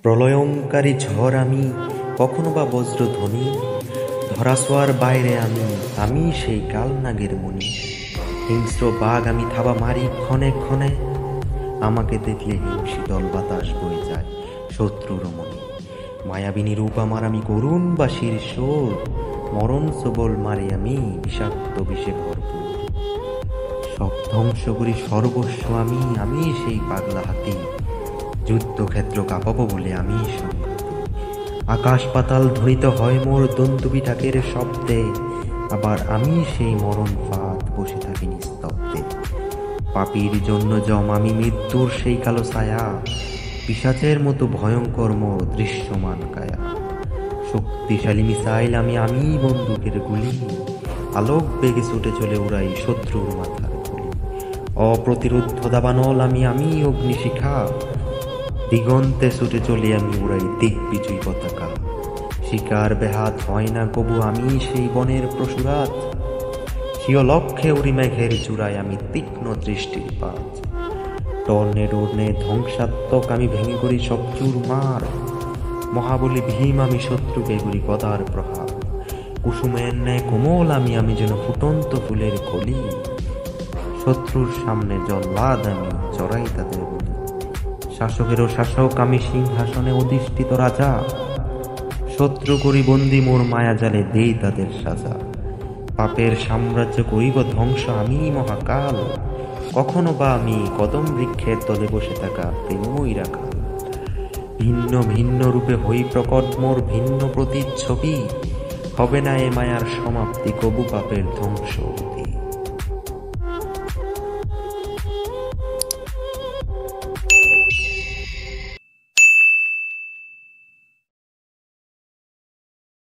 প্রলয়ঙ্কারী ঝড় আমি, কখনো বা বজ্রধ্বনি, ধরাছোঁয়ার বাইরে আমি সেই কালনাগের মণি। হিংস্র বাঘ আমি থাবা মারি ক্ষণে ক্ষণে, আমাকে দেখলে হিমশীতল বাতাস বয়ে যায় শত্রুর মনে। মায়াবিনী রূপ আমার, আমি করুণ বাঁশির সুর, মরণ সবল মারি আমি বিষাক্ত বিষে ভরপুর। সব ধ্বংস করি সর্বস্ব আমি সেই পাগলা হাতি, যুদ্ধক্ষেত্র কাঁপাবো বলে আমি সংঘাতি। আকাশ পাতাল ধ্বনিত হয় মোর দন্তুবিটাকের শব্দে, আবার আমি সেই মরণ ফাঁদ বসে থাকি নিস্তব্ধে। পাপীর জন্য আমি মৃত্যুর সেই কালো ছায়া, পিশাচের মতো ভয়ঙ্কর মোর দৃশ্যমান কায়া। শক্তিশালী মিসাইল আমি বন্দুকের গুলি, আলোক বেগে ছুটে চলে উড়াই শত্রুর মাথার খুলি। অপ্রতিরোধ্য দাবানল আমি অগ্নিশিখা, দিগন্তে ছুটে চলে আমি উড়াই দিগ্বিজয়ী পতাকা। শিকার বেহাত হয় না কবু আমি সেই বনের পশুরাত, স্বীয় লক্ষ্যে উড়ি মেঘের চূড়ায় আমি তীক্ষ্ণ দৃষ্টির পাত। টর্নেডোর নে ধ্বংসাত্মক আমি ভেঙে করি সব চুরমার, মহাবলী ভীম আমি শত্রুকে করি গদার প্রহার। কুসুমের ন্যায় কোমল আমি যেন ফুটন্ত ফুলের কলি, শত্রুর সামনে জল্লাদ আমি চড়াই তাদের বলি। শাসকেরও শাসক আমি সিংহাসনে অধিষ্ঠিত রাজা, শত্রু করি বন্দি মোর মায়া জালে দেই তাদের সাজা। পাপের সাম্রাজ্য করিব ধ্বংস আমি মহাকাল, কখনো বা আমি কদম বৃক্ষের তলে বসে থাকা প্রেমই রাখাল। ভিন্ন ভিন্ন রূপে হই প্রকট মোর ভিন্ন প্রতিচ্ছবি, হবে না এ মায়ার সমাপ্তি কবু পাপের ধ্বংস।